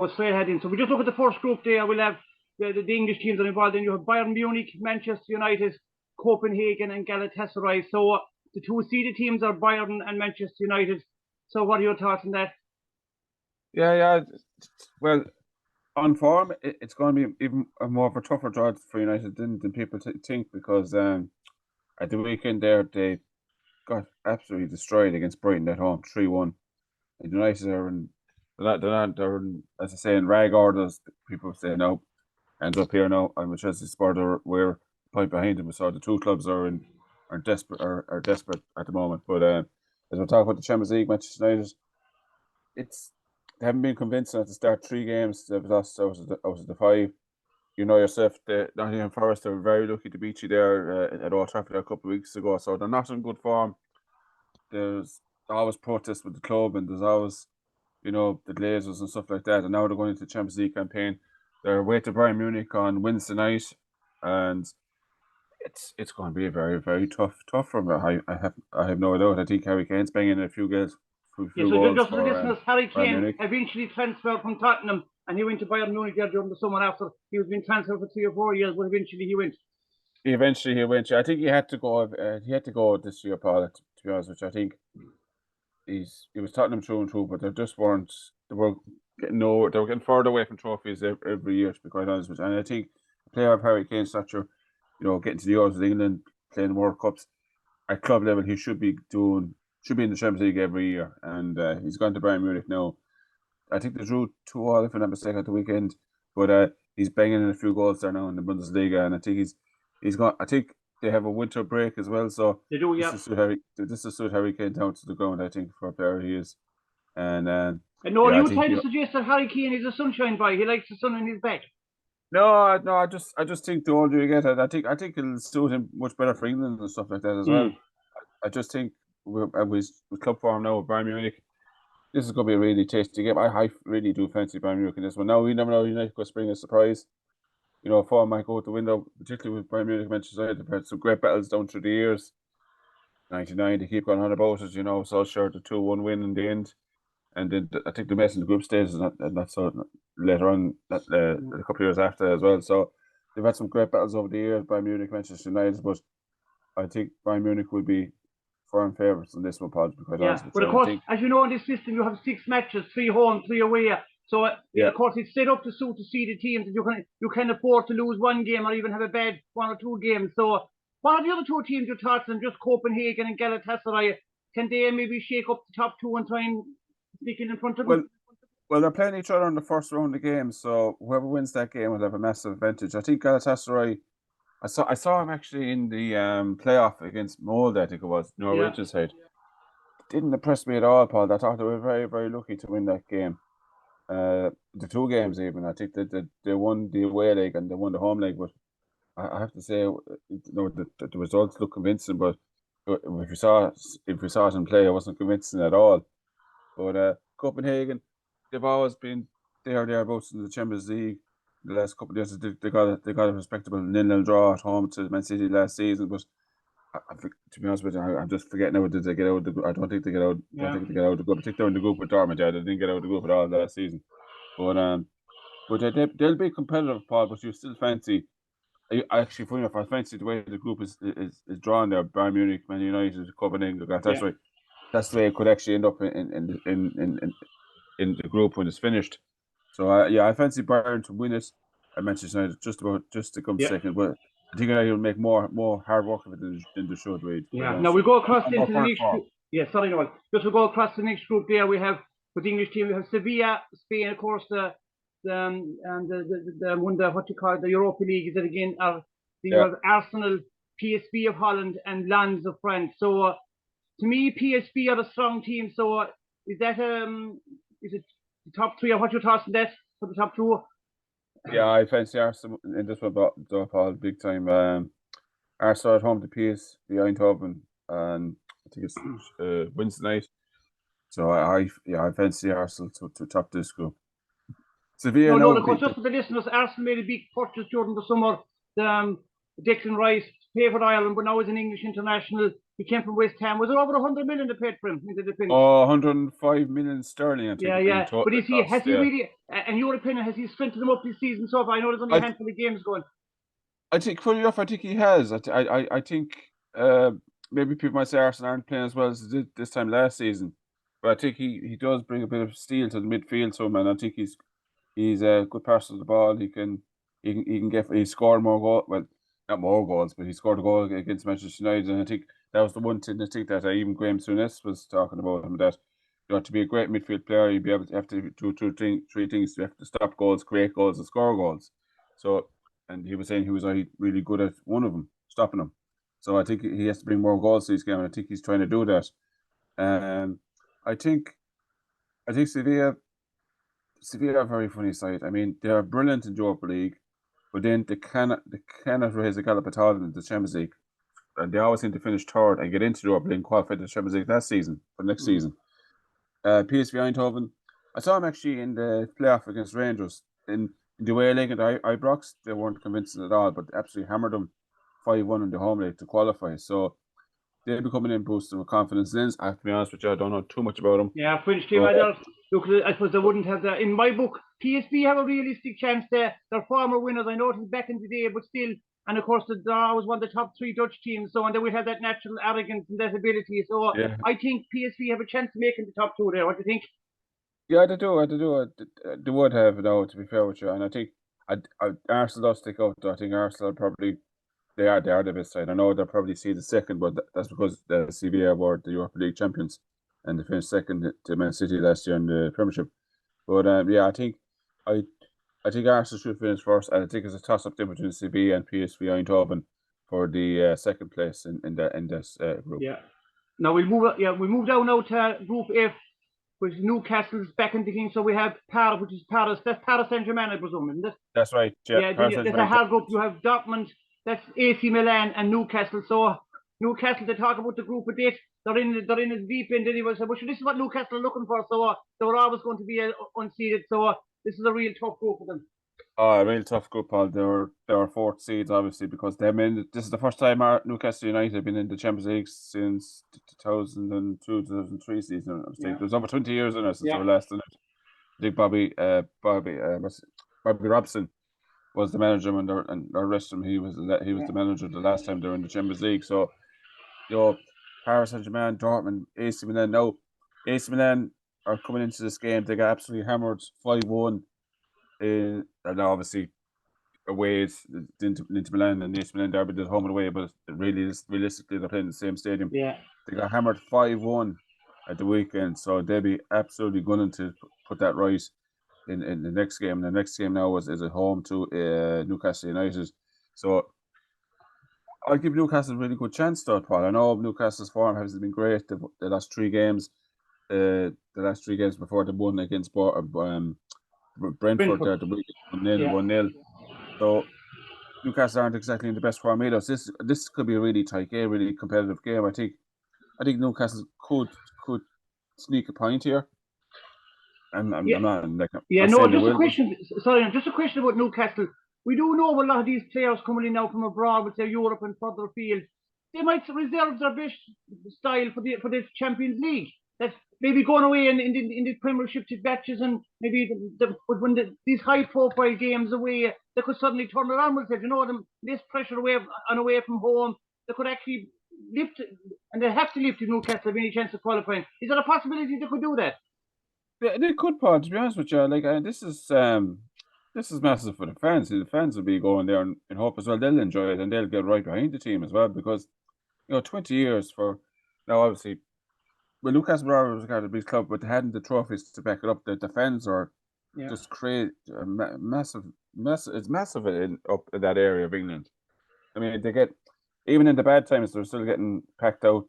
straight ahead in. So we just look at the first group there. We'll have the English teams that are involved in. You have Bayern Munich, Manchester United, Copenhagen and Galatasaray. So the two seeded teams are Bayern and Manchester United. So what are your thoughts on that? Yeah. Well, on form, it's going to be even more of a tougher draw for United than people think, because at the weekend there, they got absolutely destroyed against Brighton at home, 3-1. And United they're in, as I say, in rag orders. People say no, ends up here now. I'm a Chelsea supporter. We're a point behind them. So the two clubs are desperate at the moment. But as we talk about the Champions League, Manchester United, they haven't been convincing at the start. 3 games they've lost out of the 5. You know yourself, the Nottingham Forest are very lucky to beat you there at Old Trafford a couple of weeks ago. So they're not in good form. There's always protests with the club, and there's always, the Glazers and stuff like that. And now they're going into the Champions League campaign. They're away to Bayern Munich on Wednesday night, and it's going to be a very, very tough for them. I have no doubt. I think Harry Kane's banging in a few goals. So just for the listeners, Harry Kane eventually transferred from Tottenham, and he went to Bayern Munich there during the summer after he was being transferred for 3 or 4 years, but eventually he went. I think he had to go. He had to go this year, Paul. To be honest with you, I think he was Tottenham through and through, but they just weren't. They were getting further away from trophies every year, to be quite honest with you. And I think a player of Harry Kane's stature, getting to the Euros with England, playing World Cups at club level, he should be in the Champions League every year. And he's gone to Bayern Munich now. I think they drew 2-2, if I'm not mistaken, at the weekend. But he's banging in a few goals there now in the Bundesliga, and I think he's got. I think they have a winter break as well, so they do. Yeah, this is suit Harry Kane down to the ground. I think for a player he is, and no, you tried to suggest that Harry Kane is a sunshine boy. He likes the sun in his back. No, I just think the older you get, I think it'll suit him much better for England and stuff like that as well. I just think with club form now with Bayern Munich, this is going to be a really tasty game. I really do fancy Bayern Munich in this one. Now we never know. United could spring a surprise. Form might go out the window, particularly with Bayern Munich, Manchester United. They've had some great battles down through the years. 99, they keep going on about it, so sure the 2-1 win in the end. And then I think the mess in the group stage is not so later on, a couple of years after as well. So they've had some great battles over the years, Bayern Munich, Manchester United, but I think Bayern Munich will be firm favourites in this one, Paul, to be quite honest. But of course, as you know, in this system, you have 6 matches, 3 home, 3 away. So, of course, it's set up to suit the seeded teams. You can afford to lose 1 game or even have a bad 1 or 2 games. So, what are the other 2 teams you're talking? Just Copenhagen and Galatasaray. Can they maybe shake up the top 2 and try and stick it in front of them? Well, they're playing each other in the first round of the game. So, whoever wins that game will have a massive advantage. I think Galatasaray, I saw him actually in the playoff against Molde, I think it was, Norwich's side. Didn't impress me at all, Paul. I thought they were very, very lucky to win that game. The 2 games even, I think that they won the away leg and they won the home leg, but I have to say, the results look convincing. But if we saw it in play, it wasn't convincing at all. But Copenhagen, they've always been thereabouts in the Champions League. The last couple of years, they got a respectable 0-0 draw at home to Man City last season. But to be honest with you, I'm just forgetting now. Did they get out? I don't think they get out. I don't think they get out of the group. I think they're in the group with Dortmund. Yeah, they didn't get out of the group at all last season. But they'll be competitive, Paul. But you still fancy. Actually, funny enough, I fancy the way the group is drawn there. Bayern Munich, Man United, Copenhagen, Galatasaray. That's the way it could actually end up in the group when it's finished. So I fancy Bayern to win it. I mentioned United just to come second, but I think United will make more hard work of it than they should. Now we go across into the next group. Yeah, sorry, Noel. Just we go across the next group there. We have with the English team. We have Sevilla, Spain, of course. The Europa League is it again? You have Arsenal, PSV of Holland, and Lens of France. So to me, PSV are a strong team. So is that is it the top 3 or what you're tossing that for the top 2? Yeah, I fancy Arsenal in this one, Paul, big time. Arsenal at home to PSV Eindhoven, and I think it's Wednesday night. So I fancy Arsenal to top this group. Sevilla. No, of course, just for the listeners, Arsenal made a big purchase during the summer. Declan Rice played for Ireland, but now he's an English international. He came from West Ham. Was it over 100 million they paid for him? 105 million sterling, I think. Yeah. But has he really, in your opinion, has he strengthened him up this season so far? I know there's only a handful of games going. I think, funny enough, I think he has. I think maybe people might say Arsenal aren't playing as well as they did this time last season, but I think he does bring a bit of steel to the midfield. So, man, I think he's a good passer of the ball. He scored more goals. Well, not more goals, but he scored a goal against Manchester United, and I think that was the one thing I think that even Graham Souness was talking about him, that to be a great midfield player, you'd be able to have to do three things. You have to stop goals, create goals, and score goals. So. And he was saying he was really good at one of them, stopping them. So I think he has to bring more goals to this game, and I think he's trying to do that. I think Sevilla are a very funny side. I mean, they are brilliant in Europa League, but then they cannot raise a gallop at all in the Champions League. And they always seem to finish third and get into Europa League and qualify for the Champions League last season, for next season. PSV Eindhoven, I saw him actually in the playoff against Rangers in the away leg at Ibrox. They weren't convincing at all, but absolutely hammered them 5-1 in the home leg to qualify. So they'll be coming in boosting with confidence. Lens, I have to be honest with you, I don't know too much about them. Yeah, French team. Look, I suppose they wouldn't have that. In my book, PSV have a realistic chance there. They're former winners. I know it was back in the day, but still. And of course, they're always one of the top 3 Dutch teams. So, and they will have that natural arrogance and that ability. So, yeah. I think PSV have a chance of making the top 2 there. What do you think? Yeah, they do. They would have, though, to be fair with you. And I think Arsenal does stick out. I think Arsenal probably they are the best side. I know they'll probably see the second, but that's because the Sevilla were the Europa League champions and they finished second to Man City last year in the Premiership. But yeah, I think Arsenal should finish first, and I think it's a toss up there between Sevilla and PSV Eindhoven for the second place in this group. Yeah. Now we move down now to Group F, which Newcastle's back in the game. So we have Paris, which is Paris. That's Paris Saint-Germain, I presume, isn't it? That's right. Yeah. There's a hard group. You have Dortmund, that's AC Milan, and Newcastle. So Newcastle, they talk about the group a bit. They're in as deep in anyway. So, but this is what Newcastle are looking for. So they were always going to be unseeded. So this is a real tough group for them. Oh, a real tough group, Paul. They were fourth seeds, obviously, because this is the first time Newcastle United have been in the Champions League since 2002, 2003 season. There's over 20 years in it since they were last in it. I think Bobby Robson was the manager, and the rest of him, he was the manager the last time they were in the Champions League. So, Paris Saint-Germain, Dortmund, AC Milan. Now, AC Milan are coming into this game. They got absolutely hammered 5-1. And obviously away into Milan, and AC Milan derby did home and away, but realistically they're playing in the same stadium. Yeah. They got hammered 5-1 at the weekend, so they'll be absolutely gunning to put that right in the next game. The next game now is at home to Newcastle United. So I'll give Newcastle a really good chance, though, Paul. I know Newcastle's form hasn't been great the last 3 games. The last 3 games before they won against Brentford there, the week 1-0. So Newcastle aren't exactly in the best form either. So this could be a really tight game, really competitive game. I think Newcastle could sneak a point here. I'm not like just a question. Sorry, just a question about Newcastle. We do know a lot of these players coming in now from abroad, with their Europe and further afield. They might reserve their best style for the Champions League. That's maybe going away in the Premiership to matches, and maybe when these high-profile games away, they could suddenly turn it on with it. Less pressure away from home. They could actually lift, and they have to lift if Newcastle have any chance of qualifying. Is there a possibility they could do that? Yeah, they could, Paul. To be honest with you, this is massive for the fans. The fans will be going there and hope as well. They'll enjoy it and they'll get right behind the team as well, because 20 years for now, obviously. Well, Newcastle were always regarded as a big club, but they hadn't the trophies to back it up. The fans are just create a massive. It's massive up in that area of England. I mean, they get, even in the bad times, they're still getting packed out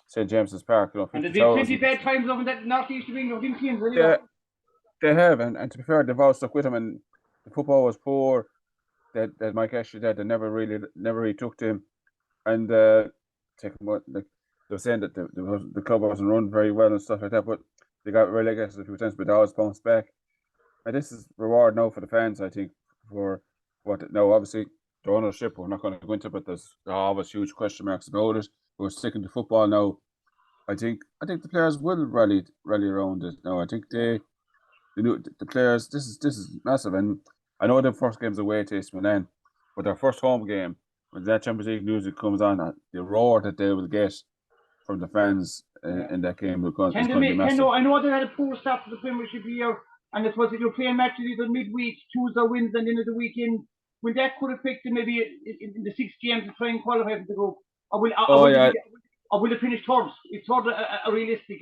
St. James's Park. And there's been plenty bad times over that northeast of England. Yeah, they have, and to be fair, they've all stuck with them. And the football was poor. That Mike Ashley they never really took to him, and take him what like. They were saying that the club wasn't run very well and stuff like that, but they got relegated a few times, but they always bounced back. And this is reward now for the fans, I think, for what now. Obviously, the ownership we're not going to go into, but there's always huge question marks about it. who are sticking to football now. I think the players will rally around it now. I think the players. This is massive, and I know the first game's away to AC Milan, but their first home game, when that Champions League music comes on, the roar that they will get from the fans in that game is going to be massive. I know they had a poor start to the Premiership year, and it was if you're playing matches either midweek, Tuesday, Wednesday, and then at the weekend. Will that could affect them maybe in the 6 games to try and qualify for the group? Or will it finish third? It's third a realistic?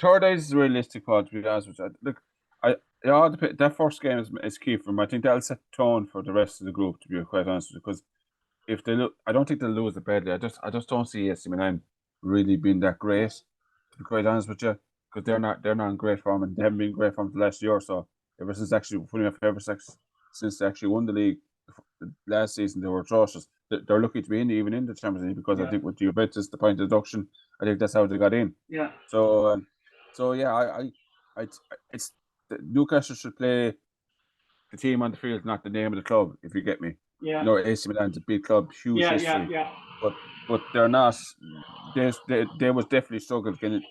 Third is realistic, Paul, to be honest with you. Look, that first game is key for them. I think that'll set the tone for the rest of the group, to be quite honest with you, because if they look, I don't think they'll lose it badly. I just don't see AC Milan really being that great, to be quite honest with you, because they're not in great form, and they haven't been in great form the last year or so. Ever since they actually won the league last season, they were atrocious. They're lucky to be even in the Champions League, because I think with Juventus, the point deduction, I think that's how they got in. Yeah. So yeah, it's Newcastle should play the team on the field, not the name of the club, if you get me. Yeah. No, AC Milan's a big club, huge history. Yeah. But they're not. They was definitely struggled to get into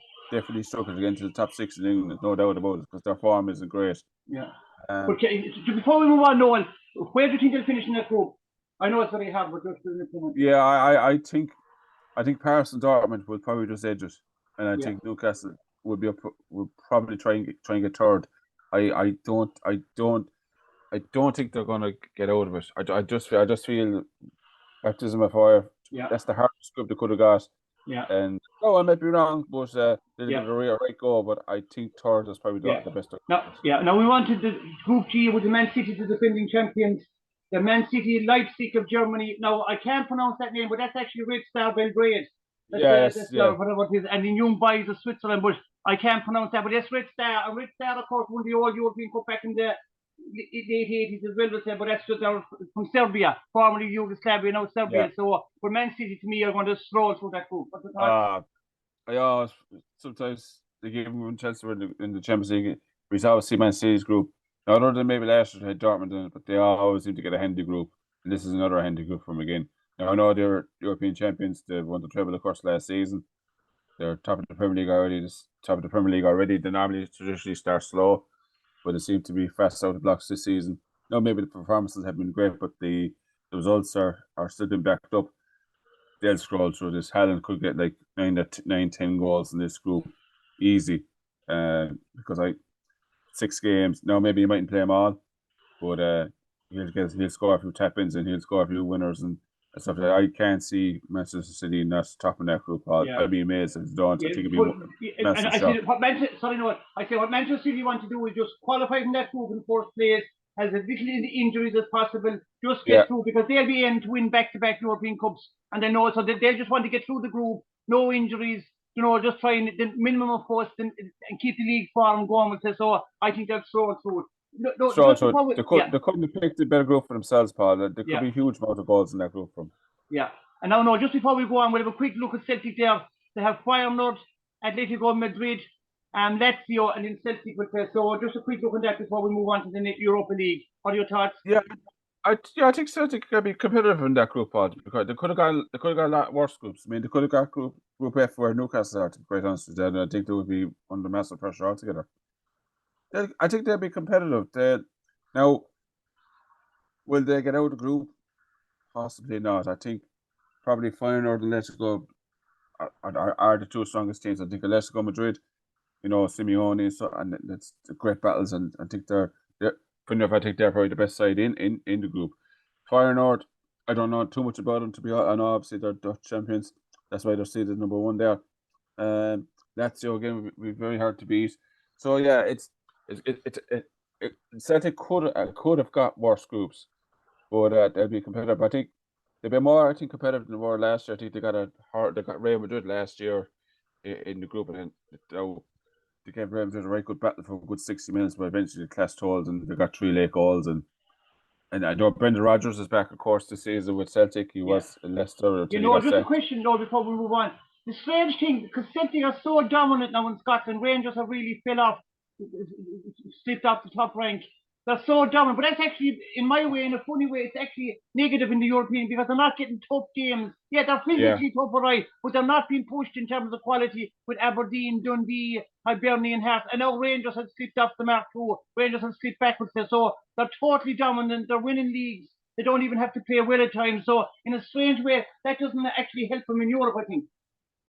the top 6 in England, no doubt about it, because their form isn't great. Yeah. Before we move on, Noel, where do you think they'll finish in that group? I know it's very hard, but just an opinion. Yeah, I think Paris and Dortmund will probably just edge it, and I think Newcastle will probably try and get third. I don't think they're going to get out of it. I just feel baptism of fire. Yeah. That's the hardest group they could have got. Yeah. And I might be wrong, but they'll give it a right go. But I think third is probably the best. Now we wanted the Group G with the Man City, the defending champions, the Man City Leipzig of Germany. Now I can't pronounce that name, but that's actually Red Star Belgrade. Whatever it is, and the Young Boys of Switzerland, but I can't pronounce that. But that's Red Star. And Red Star, of course, won the old European Cup back in the late 80s as well, but that's just from Serbia, formerly Yugoslavia, now Serbia. So for Man City, to me, are going to stroll through that group. Sometimes they give them a chance to in the Champions League. We always see Man City's group. Now, other than maybe last year they had Dortmund in it, but they always seem to get a handy group. And this is another handy group for them again. Now, I know they're European champions. They won the treble, of course, last season. They're top of the Premier League already. They normally traditionally start slow, but they seem to be fast out of the blocks this season. No, maybe the performances have been great, but the results are still being backed up. They'll scroll through this. Haaland could get like 9-10 goals in this group easy, because 6 games. Now maybe he mightn't play them all, but he'll score a few tap-ins and he'll score a few winners and stuff like that. I can't see Manchester City not topping that group. I'd be amazed if they don't. I think it'd be massive shock. What Manchester City want to do is just qualify from that group in fourth place, has as little injuries as possible, just get through, because they'll be aiming to win back-to-back European Cups, and they know, so they just want to get through the group, no injuries, just trying the minimum of cost and keep the league form going with it. So I think they'll stroll through it. They couldn't have picked a better group for themselves, Paul. There could be a huge amount of goals in that group from. Yeah. And now, just before we go on, we'll have a quick look at Celtic there. They have Feyenoord, Atletico Madrid, Lazio, and then Celtic will play. So just a quick look at that before we move on to the Europa League. What are your thoughts? Yeah, I think Celtic can be competitive in that group, Paul, because they could have got a lot worse groups. I mean, they could have got Group F where Newcastle are, to be quite honest with you, and I think they would be under massive pressure altogether. I think they'll be competitive. Now, will they get out of the group? Possibly not. I think probably Feyenoord and Atletico are the 2 strongest teams. I think Atletico Madrid, Simeone, and it's great battles, and I think they're probably the best side in the group. Feyenoord, I don't know too much about them, to be honest. I know obviously they're Dutch champions. That's why they're seeded number 1 there. Lazio again would be very hard to beat. So yeah, Celtic could have got worse groups, but they'll be competitive. I think they'll be more competitive than they were last year. I think they got Real Madrid last year in the group, and then they gave Real Madrid a right good battle for a good 60 minutes, but eventually they clashed holds and they got 3 late goals. And I know Brendan Rodgers is back, of course, this season with Celtic. He was in Leicester. Just a question though before we move on. The strange thing, because Celtic are so dominant now in Scotland, Rangers have really fell off, slipped off the top rank. They're so dominant, but that's actually, in my way, in a funny way, it's actually negative in the European because they're not getting tough games. Yeah, they're physically tough, right, but they're not being pushed in terms of quality with Aberdeen, Dundee, Hibernian and Hearts. And now Rangers have slipped off the mark too. Rangers have slipped backwards there, so they're totally dominant. They're winning leagues. They don't even have to play well at times. So in a strange way, that doesn't actually help them in Europe, I think.